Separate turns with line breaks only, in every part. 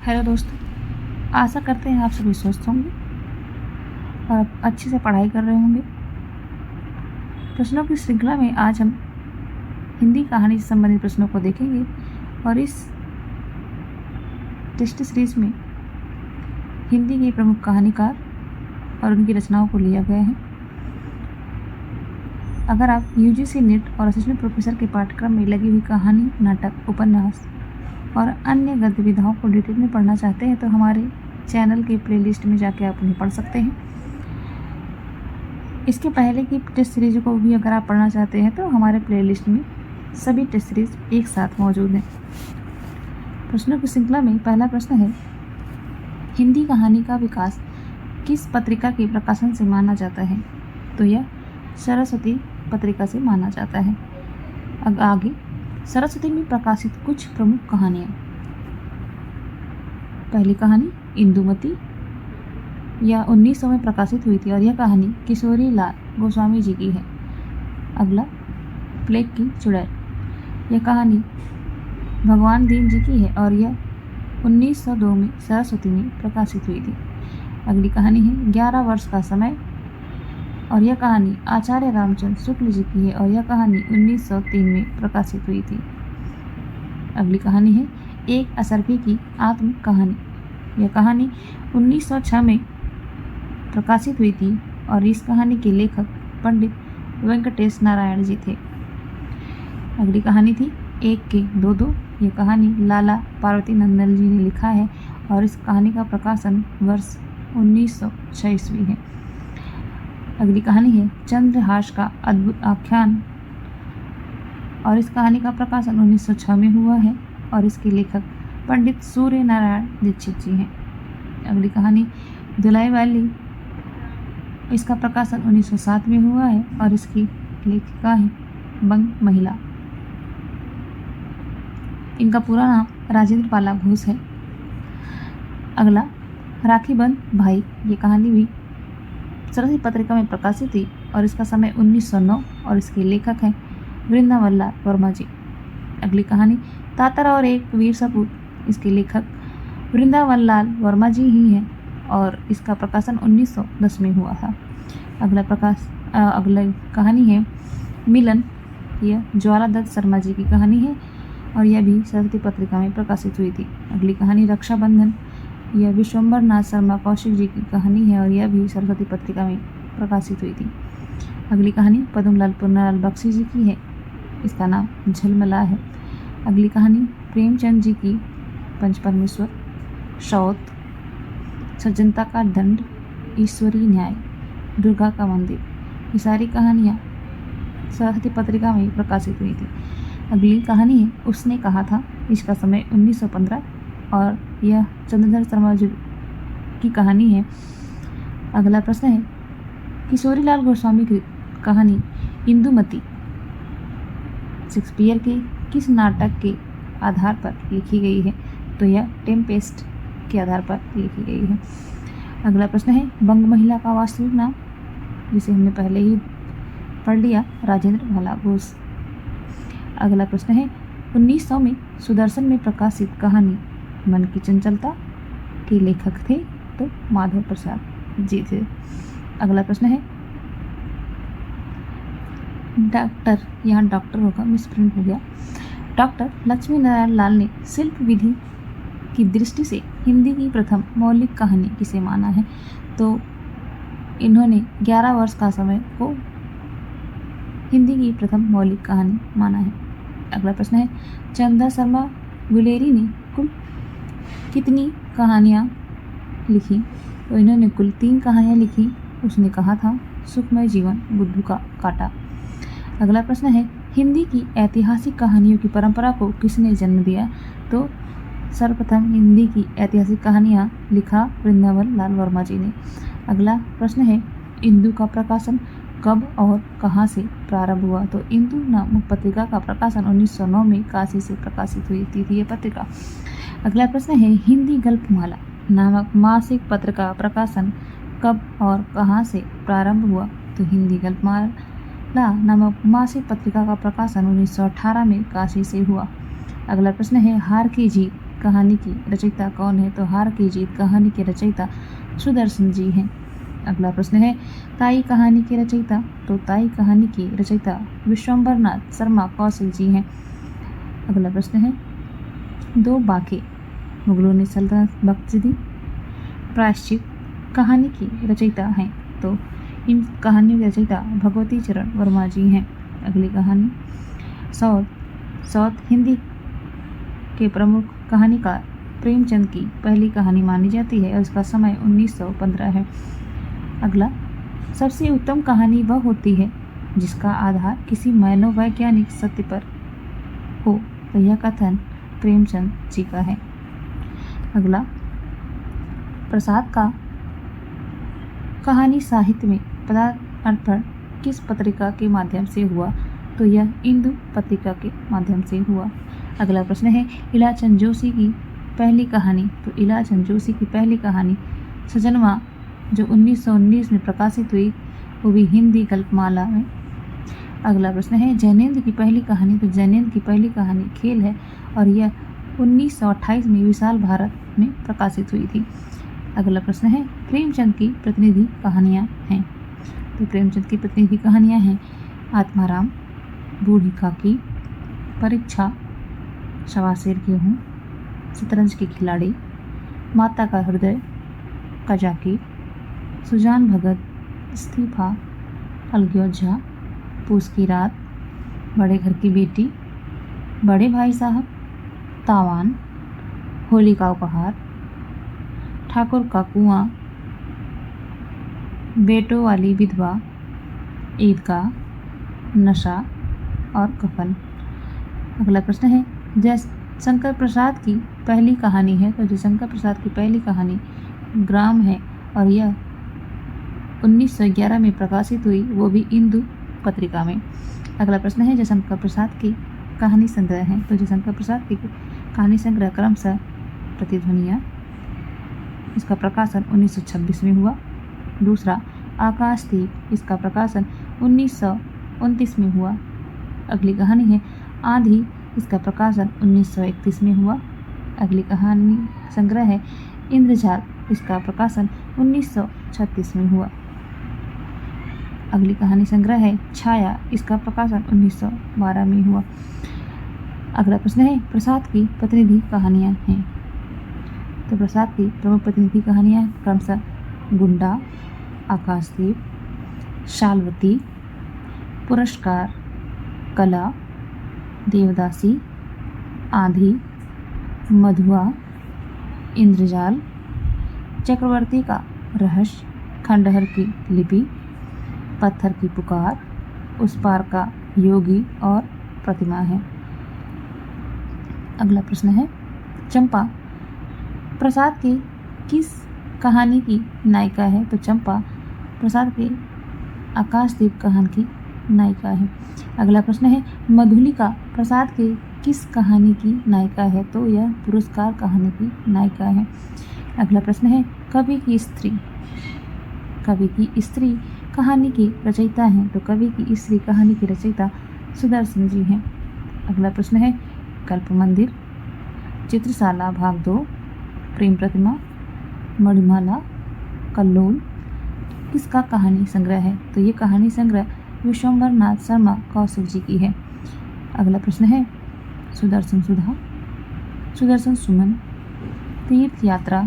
Hello दोस्तों, आशा करते हैं आप सभी स्वस्थ होंगे और अच्छे से पढ़ाई कर रहे होंगे। प्रश्नों की श्रृंखला में आज हम हिंदी कहानी से संबंधित प्रश्नों को देखेंगे और इस टेस्ट सीरीज में हिंदी के प्रमुख कहानीकार और उनकी रचनाओं को लिया गया है। अगर आप यूजीसी नेट और असिस्टेंट प्रोफेसर के पाठ्यक्रम में लगी हुई कहानी, नाटक, उपन्यास और अन्य गतिविधियों को डिटेल में पढ़ना चाहते हैं तो हमारे चैनल के प्लेलिस्ट में जाके आप उन्हें पढ़ सकते हैं। इसके पहले की टेस्ट सीरीज को भी अगर आप पढ़ना चाहते हैं तो हमारे प्लेलिस्ट में सभी टेस्ट सीरीज एक साथ मौजूद हैं। प्रश्नों की श्रृंखला में पहला प्रश्न है, हिंदी कहानी का विकास किस पत्रिका के प्रकाशन से माना जाता है? तो यह सरस्वती पत्रिका से माना जाता है। आगे, सरस्वती में प्रकाशित कुछ प्रमुख कहानियाँ। पहली कहानी इंदुमती, यह 1900 में प्रकाशित हुई थी और यह कहानी किशोरी लाल गोस्वामी जी की है। अगला, प्लेग की चुड़ैल, यह कहानी भगवान दीन जी की है और यह 1902 में सरस्वती में प्रकाशित हुई थी। अगली कहानी है 11 वर्ष का समय और यह कहानी आचार्य रामचंद्र शुक्ल जी की है और यह कहानी 1903 में प्रकाशित हुई थी। अगली कहानी है एक असरफी की आत्म कहानी, यह कहानी 1906 में प्रकाशित हुई थी और इस कहानी के लेखक पंडित वेंकटेश नारायण जी थे। अगली कहानी थी एक के दो दो, यह कहानी लाला पार्वती नंदन जी ने लिखा है और इस कहानी का प्रकाशन वर्ष 1906 ईस्वी है। अगली कहानी है चंद्रहास का अद्भुत आख्यान और इस कहानी का प्रकाशन 1906 में हुआ है और इसके लेखक पंडित सूर्य नारायण दीक्षित जी हैं। अगली कहानी दुलाई वाली, इसका प्रकाशन 1907 में हुआ है और इसकी लेखिका है बंग महिला। इनका पूरा नाम राजेंद्र पाला घोष है। अगला, राखी बंध भाई, ये कहानी भी सरस्वती पत्रिका में प्रकाशित थी और इसका समय 1909 और इसके लेखक हैं वृंदावन लाल वर्मा जी। अगली कहानी तातर और एक वीर सपूत, इसके लेखक वृंदावन लाल वर्मा जी ही हैं और इसका प्रकाशन 1910 में हुआ था। अगला कहानी है मिलन, यह ज्वाला दत्त शर्मा जी की कहानी है और यह भी सरस्वती पत्रिका में प्रकाशित हुई थी। अगली कहानी रक्षाबंधन, यह विश्वम्बर नाथ शर्मा कौशिक जी की कहानी है और यह भी सरस्वती पत्रिका में प्रकाशित हुई थी। अगली कहानी पद्मलाल पुन्नालाल बख्शी जी की है, इसका नाम झलमला है। अगली कहानी प्रेमचंद जी की पंचपरमेश्वर, शौत, सज्जनता का दंड, ईश्वरीय न्याय, दुर्गा का मंदिर, ये सारी कहानियाँ सरस्वती पत्रिका में प्रकाशित हुई थी। अगली कहानी है उसने कहा था, इसका समय 1915 और यह चंद्रधर शर्मा जी की कहानी है। अगला प्रश्न है किशोरी लाल गोस्वामी की कहानी इंदुमती शेक्सपियर के किस नाटक के आधार पर लिखी गई है? तो यह टेम्पेस्ट के आधार पर लिखी गई है। अगला प्रश्न है बंग महिला का वास्तविक नाम, जिसे हमने पहले ही पढ़ लिया, राजेंद्र पाला घोष। अगला प्रश्न है 1900 में सुदर्शन में प्रकाशित कहानी मन की चंचलता के लेखक थे? तो माधव प्रसाद जी थे। अगला प्रश्न है डॉक्टर, यहाँ डॉक्टर होगा, मिसप्रिंट हो गया। डॉक्टर लक्ष्मी नारायण लाल ने शिल्प विधि की दृष्टि से हिंदी की प्रथम मौलिक कहानी किसे माना है? तो इन्होंने 11 वर्ष का समय को हिंदी की प्रथम मौलिक कहानी माना है। अगला प्रश्न है चंदा शर्मा गुलेरी ने कुल कितनी कहानियाँ लिखी? तो इन्होंने कुल 3 कहानियाँ लिखी। उसने कहा था सुखमय जीवन, बुद्धू का कांटा। अगला प्रश्न है हिंदी की ऐतिहासिक कहानियों की परंपरा को किसने जन्म दिया? तो सर्वप्रथम हिंदी की ऐतिहासिक कहानियाँ लिखा वृंदावन लाल वर्मा जी ने। अगला प्रश्न है इंदु का प्रकाशन कब और कहाँ से प्रारंभ हुआ? तो इंदु नामक पत्रिका का प्रकाशन 1909 में काशी से प्रकाशित हुई थी यह पत्रिका। अगला प्रश्न है हिंदी गल्पमाला नामक मासिक पत्र का प्रकाशन कब और कहाँ से प्रारंभ हुआ? तो हिंदी गल्पमाला नामक मासिक पत्रिका का प्रकाशन 1918 में काशी से हुआ। अगला प्रश्न है हार की जीत कहानी की रचयिता कौन है? तो हार की जीत कहानी के रचयिता सुदर्शन जी हैं। अगला प्रश्न है ताई कहानी के रचयिता, तो ताई कहानी की रचयिता विश्वंभरनाथ शर्मा कौशल जी हैं। अगला प्रश्न है दो बाके मुगलों ने सल्तनत बख्श दी, प्रायश्चित कहानी की रचयिता हैं, तो इन कहानियों के रचयिता भगवती चरण वर्मा जी हैं। अगली कहानी सौत हिंदी के प्रमुख कहानीकार प्रेमचंद की पहली कहानी मानी जाती है और इसका समय 1915 है। अगला सबसे उत्तम कहानी वह होती है जिसका आधार किसी मनोवैज्ञानिक सत्य पर हो, तो यह कथन प्रेमचंद जी का है। अगला प्रसाद का कहानी साहित्य में पदार्पण किस पत्रिका के माध्यम से हुआ? तो यह इंदु पत्रिका के माध्यम से हुआ। अगला प्रश्न है इलाचंद जोशी की पहली कहानी, तो इलाचंद जोशी की पहली कहानी सजनवा जो 1919 में प्रकाशित हुई, वो भी हिंदी गल्पमाला में। अगला प्रश्न है जैनेन्द्र की पहली कहानी, तो जैनेन्द्र की पहली कहानी खेल है और यह 1928 में विशाल भारत में प्रकाशित हुई थी। अगला प्रश्न है प्रेमचंद की प्रतिनिधि कहानियाँ हैं, तो प्रेमचंद की प्रतिनिधि कहानियाँ हैं आत्माराम, बूढ़ी काकी, परीक्षा, शवासेर गेहूँ, शतरंज के खिलाड़ी, माता का हृदय, कजाकी, सुजान भगत, इस्तीफा, अलग्योझा, पूस की रात, बड़े घर की बेटी, बड़े भाई साहब, तावान, होली का उपहार, ठाकुर का कुआं, बेटों वाली विधवा, ईदगाह, नशा और कफन। अगला प्रश्न है जयशंकर प्रसाद की पहली कहानी है, तो जयशंकर प्रसाद की पहली कहानी ग्राम है और यह 1911 में प्रकाशित हुई, वो भी इंदु पत्रिका में। अगला प्रश्न है जयशंकर प्रसाद की कहानी संग्रह है, तो जयशंकर प्रसाद की कहानी संग्रह क्रमशः प्रतिध्वनियाँ, इसका प्रकाशन 1926 में हुआ। दूसरा आकाशदीप, इसका प्रकाशन 1929 में हुआ। अगली कहानी है आंधी, इसका प्रकाशन 1931 में हुआ। अगली कहानी संग्रह है इंद्रजाल, इसका प्रकाशन 1936 में हुआ। अगली कहानी संग्रह है छाया, इसका प्रकाशन 1912 में हुआ। अगला प्रश्न है प्रसाद की प्रतिनिधि कहानियाँ हैं, तो प्रसाद की प्रमुख प्रतिनिधि कहानियाँ क्रमशः गुंडा, आकाशदीप, शालवती, पुरस्कार, कला, देवदासी, आंधी, मधुआ, इंद्रजाल, चक्रवर्ती का रहस्य, खंडहर की लिपि, पत्थर की पुकार, उस पार का योगी और प्रतिमा है। अगला प्रश्न है चंपा प्रसाद की किस कहानी की नायिका है? तो चंपा प्रसाद के आकाशदीप कहानी की नायिका है। अगला प्रश्न है मधुलिका प्रसाद के किस कहानी की नायिका है? तो यह पुरस्कार कहानी की नायिका है। अगला प्रश्न है कवि की स्त्री, कवि की स्त्री कहानी की रचयिता हैं, तो कवि की स्त्री कहानी की रचयिता सुदर्शन जी हैं। अगला प्रश्न है कल्प मंदिर, चित्रशाला भाग 2, प्रेम प्रतिमा, मणिमाला, कल्लोल किसका कहानी संग्रह है? तो ये कहानी संग्रह विश्वंभरनाथ शर्मा कौशल जी की है। अगला प्रश्न है सुदर्शन सुधा, सुदर्शन सुमन, तीर्थ यात्रा,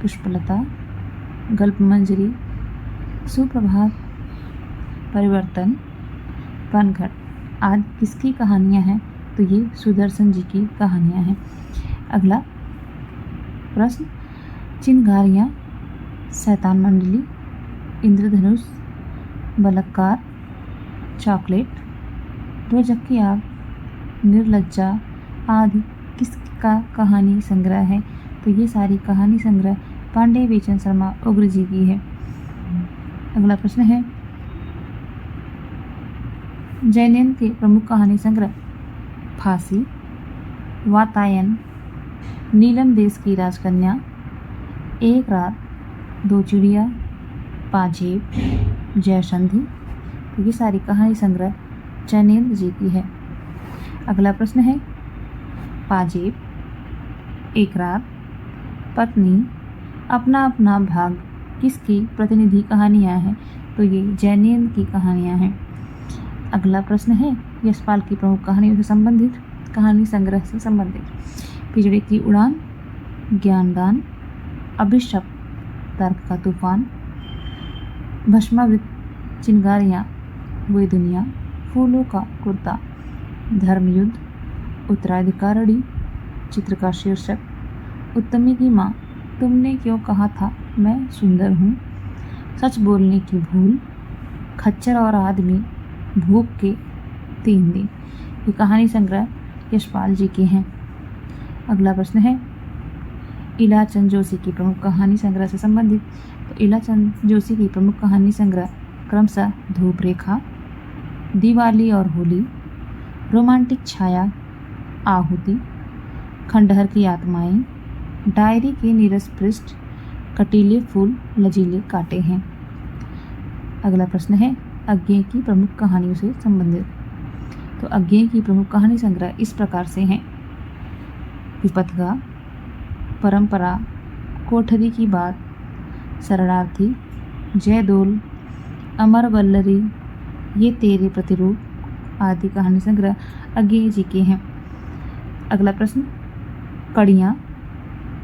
पुष्पलता, गल्पमंजरी, सुप्रभात, परिवर्तन, पनघट आदि किसकी कहानियाँ हैं? तो ये सुदर्शन जी की कहानियाँ हैं। अगला प्रश्न चिंगारियाँ, शैतान मंडली, इंद्रधनुष, बलात्कार, चॉकलेट, दो झक्की आग, निर्लज्जा आदि किसका कहानी संग्रह है? तो ये सारी कहानी संग्रह पांडे बेचन शर्मा उग्र जी की है। अगला प्रश्न है जैनेन्द्र के प्रमुख कहानी संग्रह फांसी, वातायन, नीलम देश की राजकन्या, एक रात, दो चिड़िया, पाजेब, जयसंधि, तो ये सारी कहानी संग्रह जैनेन्द्र जी की है। अगला प्रश्न है पाजेब एकरार, पत्नी, अपना अपना भाग किसकी प्रतिनिधि कहानियाँ हैं? तो ये जैनेन्द्र की कहानियाँ हैं। अगला प्रश्न है यशपाल की प्रमुख कहानियों से संबंधित, कहानी संग्रह से संबंधित। पिंजड़े की उड़ान, ज्ञानदान, अभिशप, तर्क का तूफान, भस्मावृत चिंगारियाँ, वही दुनिया, फूलों का कुर्ता, धर्मयुद्ध, उत्तराधिकारी, चित्र का शीर्षक, उत्तमी की माँ, तुमने क्यों कहा था मैं सुंदर हूँ, सच बोलने की भूल, खच्चर और आदमी, भूख के 3 दिन। ये कहानी संग्रह यशपाल जी के हैं। अगला प्रश्न है इलाचंद जोशी की प्रमुख कहानी संग्रह से संबंधित। तो इलाचंद जोशी की प्रमुख कहानी संग्रह क्रमशः धूप रेखा, दिवाली और होली, रोमांटिक छाया, आहुति, खंडहर की आत्माएं, डायरी के नीरस पृष्ठ, कटीले फूल, लजीले कांटे हैं। अगला प्रश्न है अज्ञेय की प्रमुख कहानियों से संबंधित। तो अज्ञेय की प्रमुख कहानी संग्रह इस प्रकार से हैं: विपथगा, परंपरा, कोठरी की बात, शरणार्थी, जयदोल, अमर वल्लरी, ये तेरे प्रतिरूप आदि कहानी संग्रह अज्ञेय जी के हैं। अगला प्रश्न कड़ियाँ,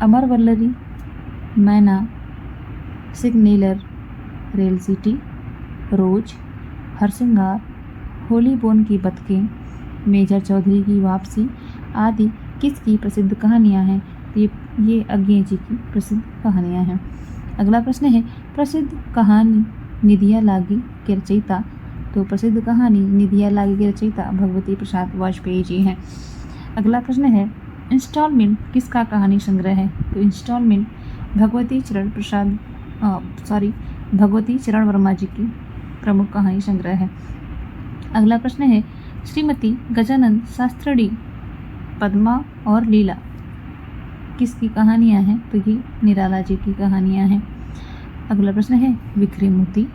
अमर वल्लरी, मैना, सिग्नेलर, रेल सिटी, रोज, हरसिंगार, होली बोन की बतखें, मेजर चौधरी की वापसी आदि किसकी प्रसिद्ध कहानियाँ हैं? ये अज्ञेय जी की प्रसिद्ध कहानियाँ हैं। अगला प्रश्न है प्रसिद्ध कहानी निधिया लागी के रचयिता। तो प्रसिद्ध कहानी निधिया लागी के रचयिता भगवती प्रसाद वाजपेयी जी हैं। अगला प्रश्न है इंस्टॉलमेंट किसका कहानी संग्रह है? तो इंस्टॉलमेंट भगवती चरण वर्मा जी की प्रमुख कहानी संग्रह है। अगला प्रश्न है श्रीमती गजानंद शास्त्री, पद्मा और लीला किसकी कहानियाँ हैं? तो ये निराला जी की कहानियाँ हैं। अगला प्रश्न है बिखरे मोती,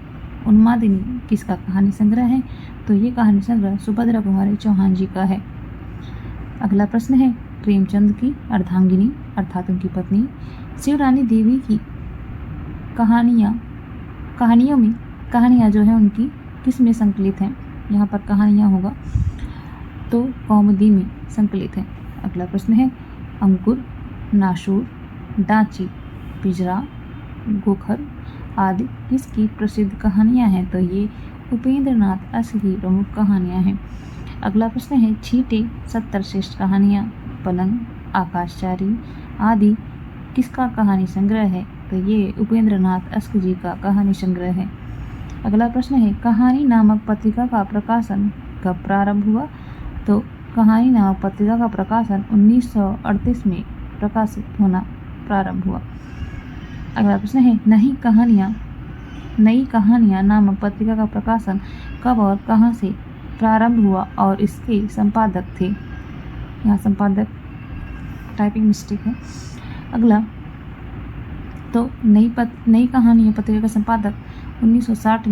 उन्मादिनी किसका कहानी संग्रह है? तो ये कहानी संग्रह सुभद्रा कुमारी चौहान जी का है। अगला प्रश्न है प्रेमचंद की अर्धांगिनी अर्थात उनकी पत्नी शिवरानी देवी की कहानियाँ जो है उनकी किस में संकलित हैं? यहाँ पर कहानियाँ होगा तो कौमुदी में संकलित है। अगला प्रश्न है अंकुर, नाशूर, डांची, पिजरा, गोखर आदि किसकी प्रसिद्ध कहानियाँ हैं? तो ये उपेंद्र नाथ अस की प्रमुख कहानियाँ हैं। अगला प्रश्न है छींटे 70 श्रेष्ठ कहानियाँ, पलंग, आकाशचारी आदि किसका कहानी संग्रह है? तो ये उपेंद्र नाथ अस्क जी का कहानी संग्रह है। अगला प्रश्न है कहानी नामक पत्रिका का प्रकाशन कब प्रारंभ हुआ? तो कहानी नामक पत्रिका का प्रकाशन 1938 में प्रकाशित होना प्रारंभ हुआ। अगला प्रश्न है नई कहानियाँ नामक पत्रिका का प्रकाशन कब और कहाँ से प्रारंभ हुआ और इसके संपादक थे? यहाँ संपादक टाइपिंग मिस्टेक है। अगला तो नई कहानियाँ पत्रिका का संपादन 1960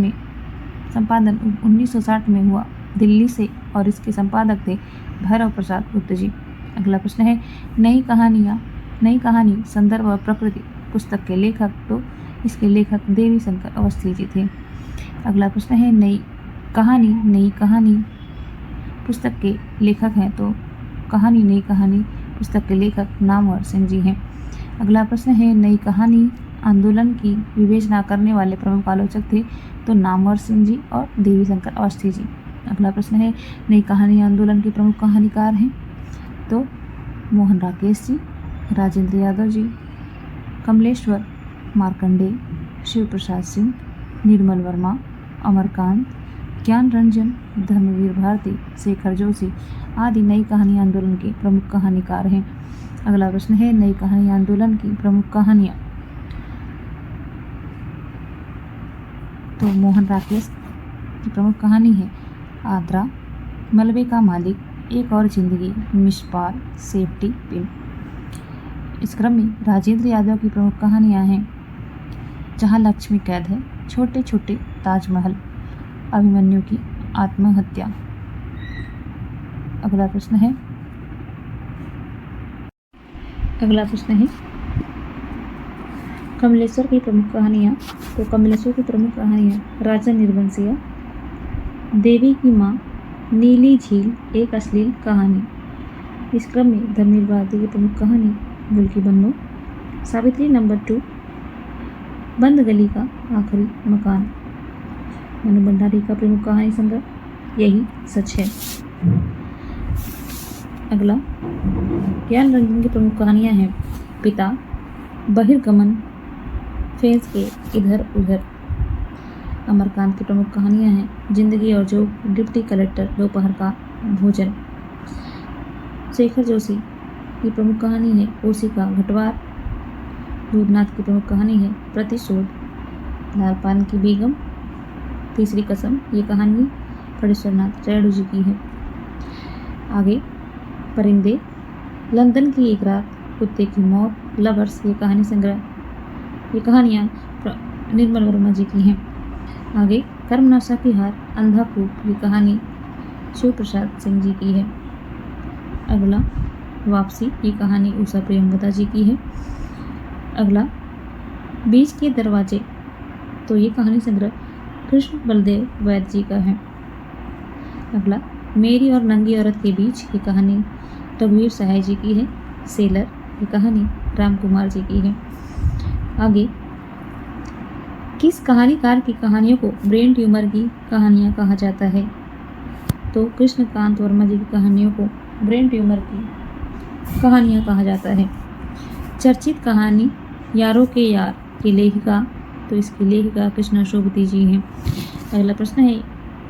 में हुआ दिल्ली से और इसके संपादक थे भैरव प्रसाद गुप्त जी। अगला प्रश्न है नई कहानी संदर्भ और प्रकृति पुस्तक के लेखक। तो इसके लेखक देवी शंकर अवस्थी जी थे। अगला प्रश्न है नई कहानी पुस्तक के लेखक हैं। तो नई कहानी पुस्तक के लेखक नामवर सिंह जी हैं। अगला प्रश्न है नई कहानी आंदोलन की विवेचना करने वाले प्रमुख आलोचक थे। तो नामवर सिंह जी और देवी शंकर अवस्थी जी। अगला प्रश्न है नई कहानी आंदोलन के प्रमुख कहानीकार हैं। तो मोहन राकेश जी, राजेंद्र यादव जी, कमलेश्वर मार्कंडेय, शिव प्रसाद सिंह, निर्मल वर्मा, अमरकांत, ज्ञान रंजन, धर्मवीर भारती, शेखर जोशी आदि नई कहानी आंदोलन के प्रमुख कहानीकार हैं। अगला प्रश्न है नई कहानी आंदोलन की प्रमुख कहानियाँ। तो मोहन राकेश की प्रमुख कहानी है आद्रा, मलबे का मालिक, एक और जिंदगी, मिसपाल, सेफ्टी पिन। इस क्रम में राजेंद्र यादव की प्रमुख कहानियाँ हैं जहाँ लक्ष्मी कैद है, छोटे छोटे ताजमहल, अभिमन्यु की आत्महत्या। अगला प्रश्न है अगला प्रश्न है कमलेश्वर की प्रमुख कहानियाँ। तो कमलेश्वर की प्रमुख कहानियाँ राजा निर्बंसिया, देवी की माँ, नीली झील, एक अश्लील कहानी। इस क्रम में धर्मवीर भारती की प्रमुख कहानी गुल की बन्नो, सावित्री नंबर 2, बंद गली का आखिरी मकान। मनु भंडारी का प्रमुख कहानी संग्रह यही सच है। अगला ज्ञान रंजन की प्रमुख कहानियाँ हैं पिता, बहिर्गमन, फेंस के इधर उधर। अमरकांत की प्रमुख कहानियाँ हैं जिंदगी और जोग, डिप्टी कलेक्टर, दोपहर का भोजन। शेखर जोशी की प्रमुख कहानी है ओसी का घटवार। दूधनाथ की प्रमुख कहानी है प्रतिशोध। लालपान की बेगम, तीसरी कसम, ये कहानी फणीश्वरनाथ रेणु जी की है। आगे परिंदे, लंदन की एक रात, कुत्ते की मौत, लवर्स, ये कहानी संग्रह, ये कहानियाँ निर्मल वर्मा जी की हैं। आगे कर्मनाशा की हार, अंधा कूप, ये कहानी शिव प्रसाद सिंह जी की है। अगला वापसी, ये कहानी उषा प्रियंवदा जी की है। अगला बीच के दरवाजे, तो ये कहानी संग्रह कृष्ण बलदेव वैद्य जी का है। अगला मेरी और नंगी औरत के बीच, ये कहानी रघुवीर सहाय जी की है। सेलर, ये कहानी राम कुमार जी की है। आगे किस कहानीकार की कहानियों को ब्रेन ट्यूमर की कहानियाँ कहा जाता है? तो कृष्णकांत वर्मा जी की कहानियों को ब्रेन ट्यूमर की कहानियाँ कहा जाता है। चर्चित कहानी यारों के यार की लेखिका, तो इसकी लेखिका कृष्णा शोभती जी हैं। अगला प्रश्न है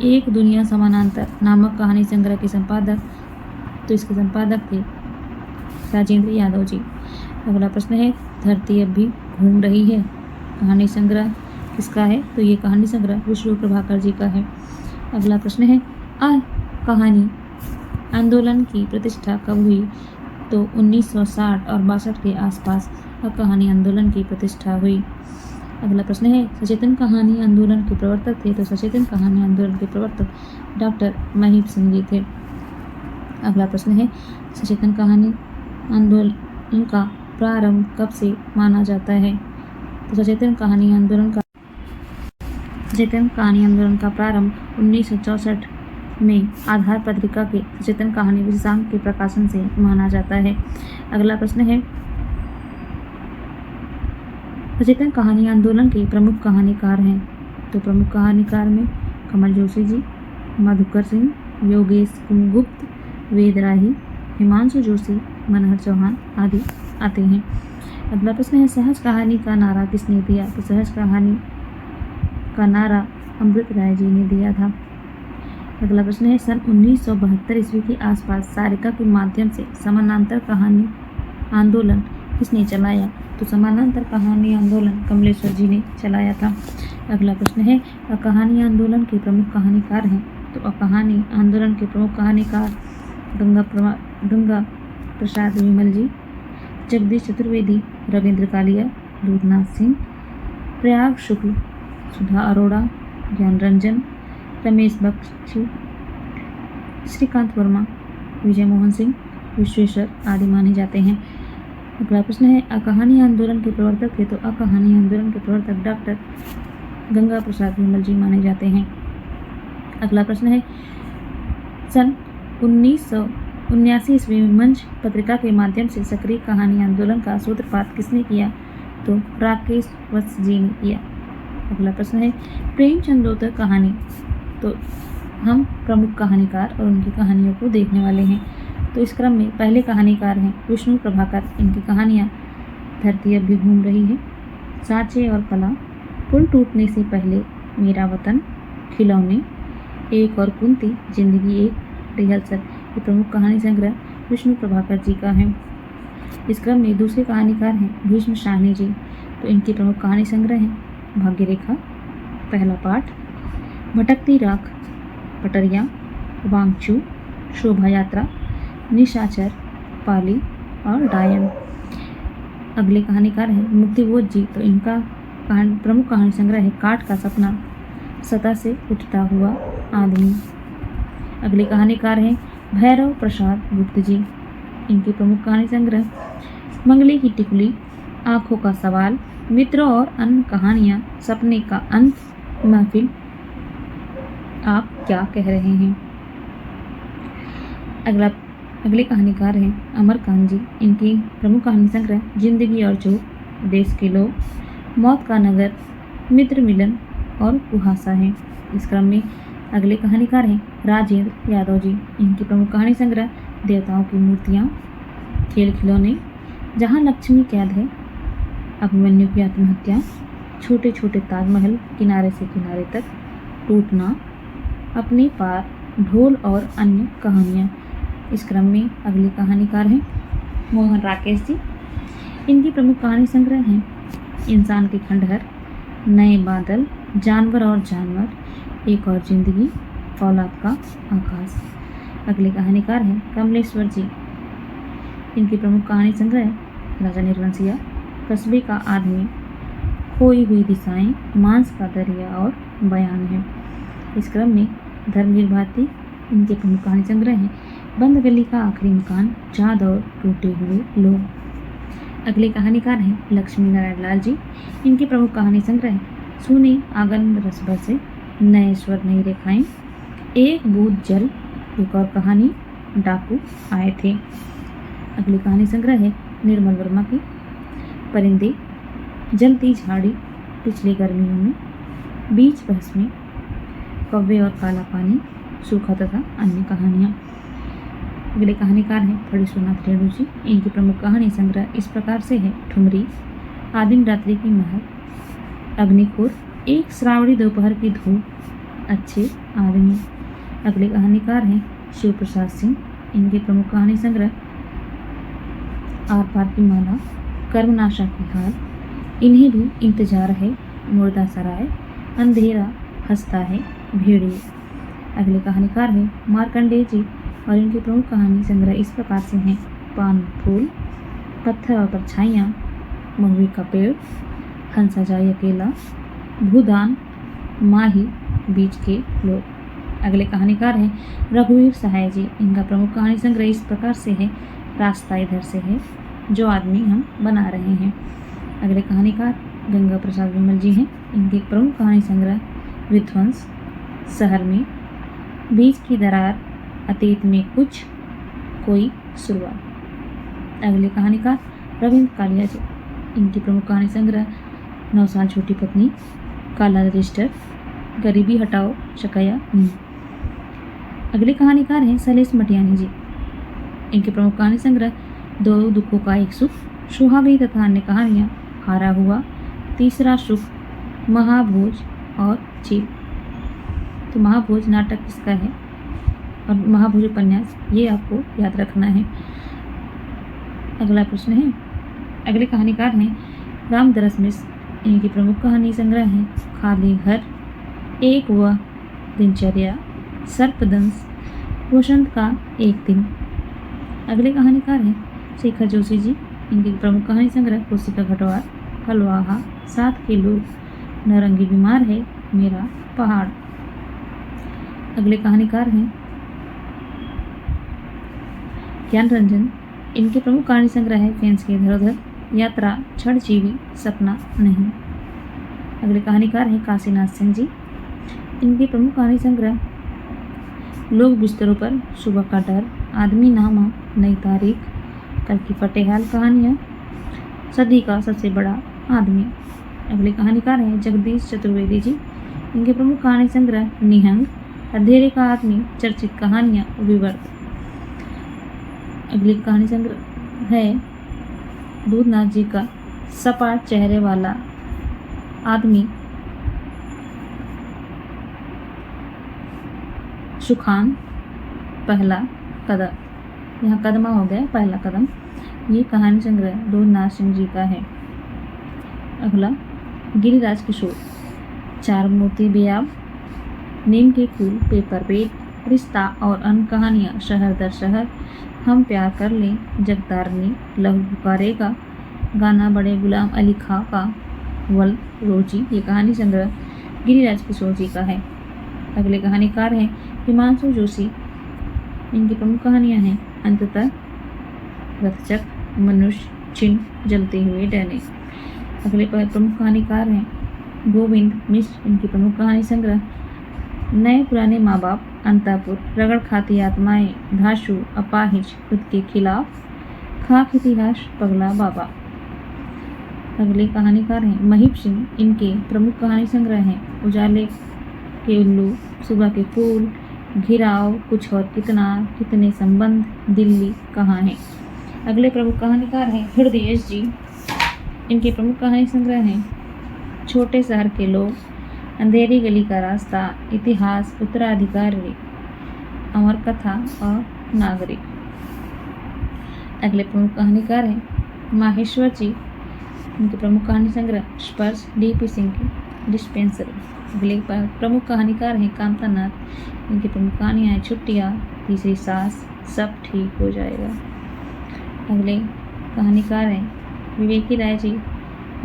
एक दुनिया समानांतर नामक कहानी संग्रह के संपादक, तो इसके संपादक थे राजेंद्र यादव जी। अगला प्रश्न है धरती अब भी घूम रही है, कहानी संग्रह किसका है? तो ये कहानी संग्रह विष्णु प्रभाकर जी का है। अगला प्रश्न है कहानी आंदोलन की प्रतिष्ठा कब हुई? तो 1960 और 62 के आसपास कहानी आंदोलन की प्रतिष्ठा हुई। अगला प्रश्न है सचेतन कहानी आंदोलन के प्रवर्तक थे? तो सचेतन कहानी आंदोलन के प्रवर्तक डॉक्टर महीप सिंह जी थे। अगला प्रश्न है सचेतन कहानी आंदोलन का प्रारंभ कब से माना जाता है? तो सचेतन कहानी आंदोलन का प्रारंभ 1964 में आधार पत्रिका के सचेतन कहानी विशेषांक के प्रकाशन से माना जाता है। अगला प्रश्न है सचेतन कहानी आंदोलन के प्रमुख कहानीकार हैं? तो प्रमुख कहानीकार में कमल जोशी जी, मधुकर सिंह, योगेश गुप्त, वेद राही, हिमांशु जोशी, मनहर चौहान आदि आते हैं। अगला प्रश्न है सहज कहानी का नारा किसने दिया? तो सहज कहानी का नारा अमृत राय जी ने दिया था। अगला प्रश्न है सन 1972 ईस्वी के आसपास सारिका के माध्यम से समानांतर कहानी आंदोलन किसने चलाया? तो समानांतर कहानी आंदोलन कमलेश्वर जी ने चलाया था। अगला प्रश्न है कहानी आंदोलन के प्रमुख कहानीकार हैं? तो कहानी आंदोलन के प्रमुख कहानीकार गंगा प्रसाद विमल जी, जगदीश चतुर्वेदी, रविंद्र कालिया, दूधनाथ सिंह, प्रयाग शुक्ल, सुधा अरोड़ा, ज्ञान रंजन, रमेश बख्शी, श्रीकांत वर्मा, विजय मोहन सिंह, विश्वेश्वर आदि माने जाते हैं। अगला प्रश्न है कहानी आंदोलन के प्रवर्तक थे? तो कहानी आंदोलन के प्रवर्तक डॉक्टर गंगा प्रसाद विमल जी माने जाते हैं। अगला प्रश्न है सन 1979 ईस्वी में मंच पत्रिका के माध्यम से सक्रिय कहानी आंदोलन का सूत्रपात किसने किया? तो राकेश वत्स जी ने किया। अगला प्रश्न है प्रेमचंद्रोत्तर कहानी, तो हम प्रमुख कहानीकार और उनकी कहानियों को देखने वाले हैं। तो इस क्रम में पहले कहानीकार हैं विष्णु प्रभाकर, इनकी कहानियाँ धरती अब भी घूम रही है, सांचे और कला, पुल टूटने से पहले, मेरा वतन, खिलौने, एक और कुंती, जिंदगी एक, रिहर्सल, ये प्रमुख कहानी संग्रह विष्णु प्रभाकर जी का है। इस क्रम में दूसरे कहानीकार हैं भीष्म शाहनी जी, तो इनकी प्रमुख कहानी संग्रह है भाग्यरेखा, पहला पाठ, भटकती राख, पटरिया, वांगचू, शोभा यात्रा, निशाचर, पाली और डायन। अगले कहानीकार हैं मुक्तिबोध जी, तो इनका प्रमुख कहानी संग्रह है काट का सपना, सतह से उठता हुआ आदमी। अगले कहानीकार हैं भैरव प्रसाद गुप्त जी, इनकी प्रमुख कहानी संग्रह मंगली की टिकुली, आंखों का सवाल, मित्र और अन्य कहानियाँ, सपने का अंत, महफिल, आप क्या कह रहे हैं। अगले कहानीकार हैं अमरकांत जी। इनकी प्रमुख कहानी संग्रह जिंदगी और चूक, देश के लोग, मौत का नगर, मित्र मिलन और कुहासा है। इस क्रम में अगले कहानीकार हैं राजेंद्र यादव जी। इनकी प्रमुख कहानी संग्रह देवताओं की मूर्तियाँ, खेल खिलौने, जहाँ लक्ष्मी कैद है, अभिमन्यु की आत्महत्या, छोटे छोटे ताजमहल, किनारे से किनारे तक, टूटना, अपने पार, ढोल और अन्य कहानियाँ। इस क्रम में अगले कहानीकार हैं मोहन राकेश जी। इनकी प्रमुख कहानी संग्रह हैं इंसान के खंडहर, नए बादल, जानवर और जानवर, एक और जिंदगी, फौलाद का आकाश। अगले कहानीकार हैं कमलेश्वर जी। इनकी प्रमुख कहानी संग्रह राजा निर्वंशिया, कस्बे का आदमी, खोई हुई दिशाएं, मांस का दरिया और बयान है। इस क्रम में धर्मवीर भारती। इनके प्रमुख कहानी संग्रह हैं बंद गली का आखिरी मकान, चाँद और टूटे हुए लोग। अगले कहानीकार हैं लक्ष्मी नारायण लाल जी। इनकी प्रमुख कहानी संग्रह सुनी आंगन रस बरसे, नए स्वर नई रेखाएं, एक बूंद जल, एक और कहानी, डाकू आए थे। अगली कहानी संग्रह है निर्मल वर्मा की परिंदे, जलती झाड़ी, पिछली गर्मियों में, बीच बहस में, कौवे और काला पानी, सूखा तथा अन्य कहानियाँ। अगले कहानीकार हैं फणीश्वरनाथ रेणु जी। इनकी प्रमुख कहानी संग्रह इस प्रकार से है ठुमरी, आदिम रात्रि की महक, अग्निखोर, एक श्रावणी दोपहर की धूप, अच्छे आदमी। अगले कहानीकार हैं शिव प्रसाद सिंह। इनके प्रमुख कहानी संग्रह आर पार की माला, कर्मनाशा की हाल, इन्हें भी इंतजार है, मुर्दा सराय, अंधेरा हंसता है, भेड़िए। अगले कहानीकार हैं मार्कंडेय जी और इनकी प्रमुख कहानी संग्रह इस प्रकार से हैं पान फूल, पत्थर और परछाइयाँ, महुए का पेड़, हंसा जाए अकेला, भूदान, माही, बीच के लोग। अगले कहानीकार हैं रघुवीर सहाय जी। इनका प्रमुख कहानी संग्रह इस प्रकार से है रास्ता इधर से है, जो आदमी हम बना रहे हैं। अगले कहानीकार गंगा प्रसाद विमल जी हैं। इनके प्रमुख कहानी संग्रह विध्वंस, शहर में, बीच की दरार, अतीत में कुछ, कोई शुरुआत। अगले कहानीकार रविंद्र कालिया जी। इनकी प्रमुख कहानी संग्रह 9 साल छोटी पत्नी, काला रजिस्टर, गरीबी हटाओ, शकया। अगले कहानीकार हैं सलेश मटियानी जी। इनके प्रमुख कहानी संग्रह 2 दुखों का एक सुख, सुहागरी तथा अन्य कहानियाँ, हारा हुआ, तीसरा सुख, महाभोज और चील। तो महाभोज नाटक किसका है और महाभोज उपन्यास, ये आपको याद रखना है। अगला प्रश्न है, अगले कहानीकार हैं रामदरस मिश्र। इनकी प्रमुख कहानी संग्रह है खाली घर, एक वह दिनचर्या, सर्पदंश, वसंत का एक दिन। अगले कहानीकार हैं शेखर जोशी जी। इनकी प्रमुख कहानी संग्रह कोशिका घटवार, फलवाहा, साथ के लोग, नौरंगी बीमार है, मेरा पहाड़। अगले कहानीकार हैं ज्ञान रंजन। इनके प्रमुख कहानी संग्रह है फैंस के इधर उधर, यात्रा, क्षणजीवी, सपना नहीं। अगले कहानीकार हैं काशीनाथ सिंह जी। इनके प्रमुख कहानी संग्रह लोग बिस्तरों पर, सुबह का डर, आदमी नामा, नई तारीख, कल की फटेहाल कहानियाँ, सदी का सबसे बड़ा आदमी। अगले कहानीकार हैं जगदीश चतुर्वेदी जी। इनके प्रमुख कहानी संग्रह निहंग, अंधेरे का आदमी, चर्चित कहानियाँ, विवर्त। अगली कहानी संग्रह है दूधनाथ जी का सपाट चेहरे वाला आदमी, सुखान, पहला कदम। यहाँ कदमा हो गया पहला कदम। ये कहानी संग्रह दूधनाथ सिंह जी का है। अगला गिरिराज किशोर, चार मोती बेयाब, नीम के फूल, पेपर पेट, रिश्ता और अन्य कहानियाँ, शहर दर शहर, हम प्यार कर लें, जगतारनी, लहू पुकारेगा, गाना बड़े गुलाम अली खां का, वल रोजी। ये कहानी संग्रह गिरिराज किशोर जी का है। अगले कहानीकार हैं हिमांशु जोशी। इनकी प्रमुख कहानियाँ हैं अंततः, रथचक्र, मनुष्य, चिन्ह जलते हुए डले। अगले प्रमुख कहानीकार हैं गोविंद मिश्र। इनकी प्रमुख कहानी संग्रह नए पुराने माँ बाप, अंतापुर, रगड़ खाती आत्माएं, धाशु, अपाहिज, खुद के खिलाफ, खाक इतिहास, पगला बाबा। अगले कहानीकार हैं महीप सिंह। इनके प्रमुख कहानी संग्रह हैं उजाले के उल्लू, सुबह के फूल, घिराव, कुछ और कितना, कितने संबंध, दिल्ली कहाँ है। अगले प्रमुख कहानीकार हैं हृदय जी। इनके प्रमुख कहानी संग्रह हैं छोटे शहर के लोग, अंधेरी गली का रास्ता, इतिहास, उत्तराधिकारी, अमर कथा और नागरिक। अगले प्रमुख कहानीकार हैं माहेश्वर जी। इनके प्रमुख कहानी संग्रह स्पर्श, डीपी सिंह की डिस्पेंसरी। अगले प्रमुख कहानीकार हैं कांता नाथ। इनकी प्रमुख कहानियाँ हैं छुट्टियाँ, तीसरी सांस, सब ठीक हो जाएगा। अगले कहानीकार हैं विवेकी राय जी।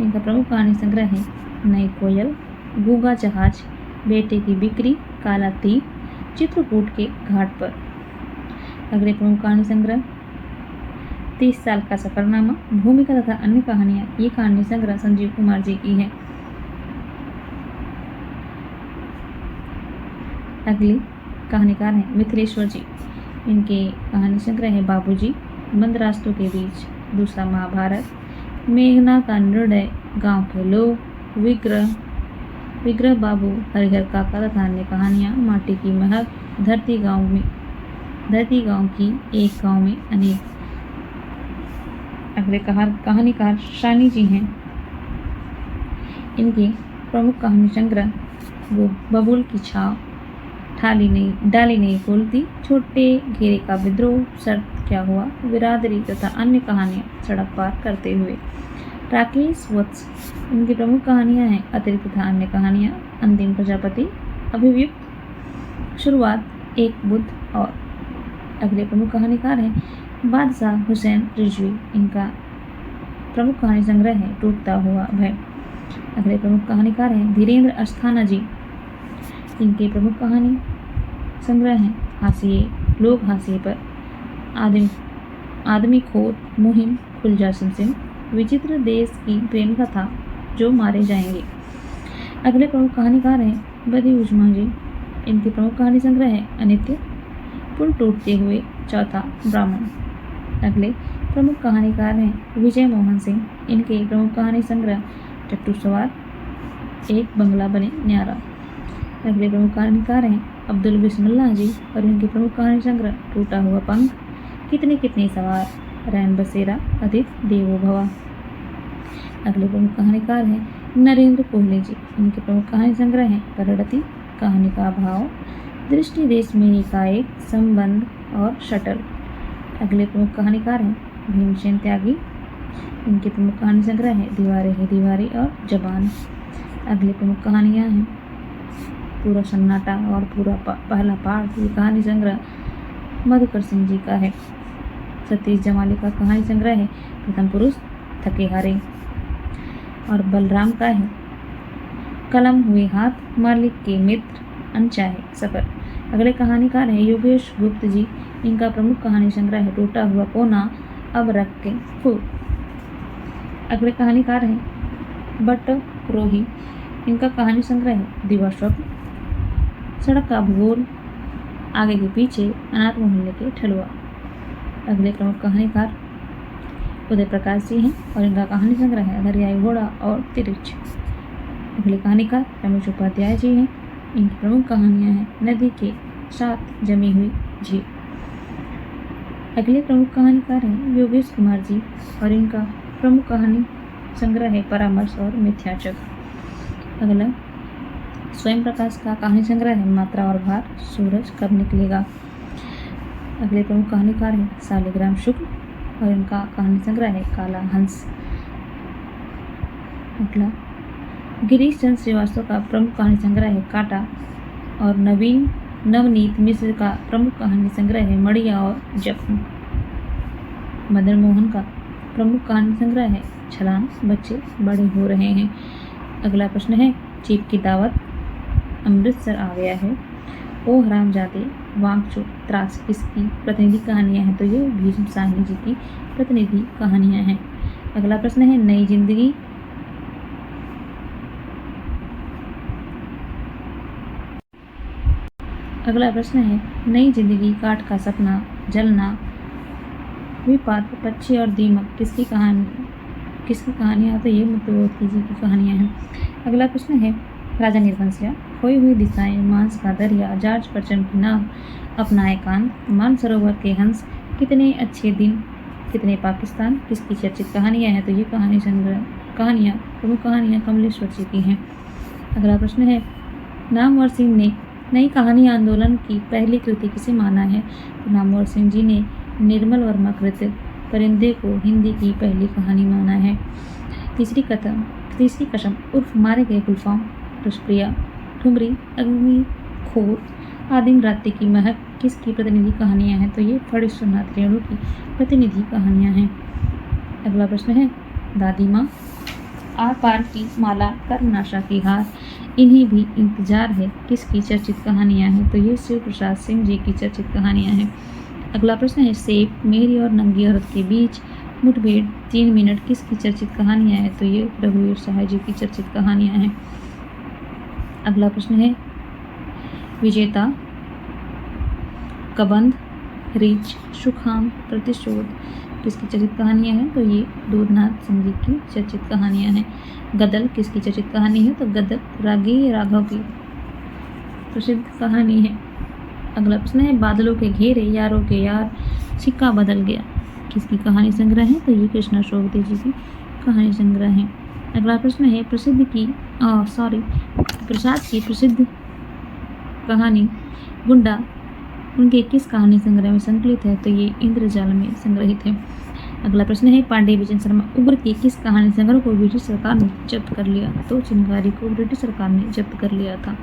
इनका प्रमुख कहानी संग्रह है नई कोयल, गूंगा जहाज, बेटे की बिक्री, काला तीर, चित्रकूट के घाट पर। अगले प्रमुख कहानी संग्रह 30 साल का सफरनामा, भूमिका तथा अन्य कहानियाँ। ये कहानी संग्रह संजीव कुमार जी की है। अगली कहानीकार हैं मिथिलेश्वर जी। इनके कहानी संग्रह है बाबूजी, बंद रास्तों के बीच, दूसरा महाभारत, मेघना का निर्णय, गांव के लोग, विग्रह बाबू, हरिहर काका तथा अन्य कहानियाँ, माटी की महक, धरती गांव की, एक गांव में अनेक। अगले कहानीकार शानी जी हैं। इनके प्रमुख कहानी संग्रह वो बबूल की छाव, डाली नहीं खोलती, छोटे घेरे का विद्रोह, शर्त क्या हुआ, बिरादरी तथा अन्य कहानियाँ, सड़क पार करते हुए। राकेश वत्स। इनकी प्रमुख कहानियाँ हैं अतिरिक्त तथा अन्य कहानियाँ, अंतिम प्रजापति, अभिव्यक्त, शुरुआत, एक बुद्ध और। अगले प्रमुख कहानीकार हैं बादशाह हुसैन रिजवी। इनका प्रमुख कहानी संग्रह है टूटता हुआ भय। अगले प्रमुख कहानीकार हैं धीरेन्द्र अस्थाना जी। इनके प्रमुख कहानी संग्रह हैं हाशिए, लोग हाशिए पर, आदमी खोर, मुहिम, खुलजा सिमसिम, विचित्र देश की प्रेम कथा, जो मारे जाएंगे। अगले प्रमुख कहानीकार हैं बदी उजमा जी। इनकी प्रमुख कहानी संग्रह है अनित्य, पुल टूटते हुए, चौथा ब्राह्मण। अगले प्रमुख कहानीकार हैं विजय मोहन सिंह। इनके प्रमुख कहानी संग्रह टट्टू सवार, एक बंगला बने न्यारा। अगले प्रमुख कहानीकार हैं अब्दुल बिस्मिल्लाह जी और इनके प्रमुख कहानी संग्रह टूटा हुआ पंख, कितने कितने सवार, रैन बसेरा, अतिथि देवो भवा। अगले प्रमुख कहानीकार हैं नरेंद्र कोहली जी। इनके प्रमुख कहानी संग्रह हैं परड़ती, कहानी का भाव, दृष्टि देश में एकाएक, संबंध और शटल। अगले प्रमुख कहानीकार हैं भीमसेन त्यागी। इनके प्रमुख कहानी संग्रह है दीवारें है दीवारें और जबान। अगले प्रमुख कहानियाँ हैं पूरा सन्नाटा और पूरा पहला पाठ। ये कहानी संग्रह मधुकर सिंह जी का है। सतीश जमाली का कहानी संग्रह है प्रथम पुरुष, थके हारे। और बलराम का है कलम हुए हाथ, मालिक के मित्र, अनचाहे सफर। अगले कहानीकार हैं योगेश गुप्त जी। इनका प्रमुख कहानी संग्रह है टूटा हुआ कोना, अब रख के फूल। अगले कहानीकार हैं बट रोही। इनका कहानी संग्रह है दिवा स्वप्न, सड़क का भूगोल, आगे के पीछे, अनाथ मोहल्ले के ठलुआ। अगले प्रमुख कहानीकार उदय प्रकाश जी हैं और इनका कहानी संग्रह है दरियाई घोड़ा और तिरछ। अगले कहानीकार रमेश उपाध्याय जी हैं। इनकी प्रमुख कहानियाँ हैं नदी के साथ जमी हुई झील। अगले प्रमुख कहानीकार हैं योगेश कुमार जी और इनका प्रमुख कहानी संग्रह है परामर्श और मिथ्याचक। अगला स्वयं प्रकाश का कहानी संग्रह है मात्रा और भार, सूरज कब निकलेगा। अगले प्रमुख कहानीकार हैं शालिग्राम शुक्ल और इनका कहानी संग्रह है काला हंस। अगला गिरीश चंद्र श्रीवास्तव का प्रमुख कहानी संग्रह है कांटा और नवनीत मिश्र का प्रमुख कहानी संग्रह है मड़िया और जख्म। मदन मोहन का प्रमुख कहानी संग्रह है छलांग, बच्चे बड़े हो रहे हैं। अगला प्रश्न है चीप की दावत, अमृतसर आ गया है, ओ हरामजादे, वांगचू, त्रास किसकी प्रतिनिधि कहानियाँ हैं। तो ये भीष्म साहनी जी की प्रतिनिधि कहानियाँ हैं। अगला प्रश्न है नई जिंदगी। अगला प्रश्न है नई जिंदगी, काठ का सपना, जलना, विपात, पक्षी और दीमक किसकी कहानियाँ? तो ये मुक्तबोधकी जी की कहानियाँ हैं। अगला प्रश्न है राजा निर्वंशिया, खोई हुई दिशाएं, मांस का दरिया, जॉर्ज प्रचंड की नाव, अपना एकांत, मानसरोवर के हंस, कितने अच्छे दिन, कितने पाकिस्तान किसकी चर्चित कहानियाँ हैं? तो ये प्रमुख कहानियाँ कमलेश्वर जी की हैं। अगला प्रश्न है नामवर सिंह ने नई कहानी आंदोलन की पहली कृति किसे माना है? तो नामवर सिंह जी ने निर्मल वर्मा कृत परिंदे को हिंदी की पहली कहानी माना है। तीसरी कसम उर्फ मारे गए गुलफाम, दुष्प्रिया, ठुमरी, अग्निखोर, आदिम रात्रि की महक किसकी प्रतिनिधि कहानियाँ हैं? तो ये फणीश्वरनाथ रेणु की प्रतिनिधि कहानियाँ हैं। अगला प्रश्न है दादी माँ, आर पार की माला, कर्मनाशा की हार, इन्हीं भी इंतजार है किसकी चर्चित कहानियाँ हैं? तो ये शिव प्रसाद सिंह जी की चर्चित कहानियाँ हैं। अगला प्रश्न है सेब, मेरी और नंगी औरत के बीच, मुठभेड़, 3 मिनट किसकी चर्चित कहानियाँ हैं? तो ये रघुवीर सहाय जी की चर्चित कहानियाँ हैं। अगला प्रश्न है विजेता, कबंध, रीछ, सुखाम, प्रतिशोध किसकी चर्चित कहानियाँ हैं? तो ये दूधनाथ सिंह जी की चर्चित कहानियाँ हैं। गदल किसकी चर्चित कहानी है? तो गदल रागी राघव की प्रसिद्ध कहानी है। अगला प्रश्न है बादलों के घेरे, यारों के यार, सिक्का बदल गया किसकी कहानी संग्रह है? तो ये कृष्णा शोभदे जी की कहानी संग्रह है। अगला प्रश्न है प्रसाद की प्रसिद्ध कहानी गुंडा उनके किस कहानी संग्रह में संकलित है? तो ये इंद्रजाल में संग्रहित है। अगला प्रश्न है पांडे विजय शर्मा उग्र के किस कहानी संग्रह को ब्रिटिश सरकार ने जब्त कर लिया? तो चिंगारी को ब्रिटिश सरकार ने जब्त कर लिया था।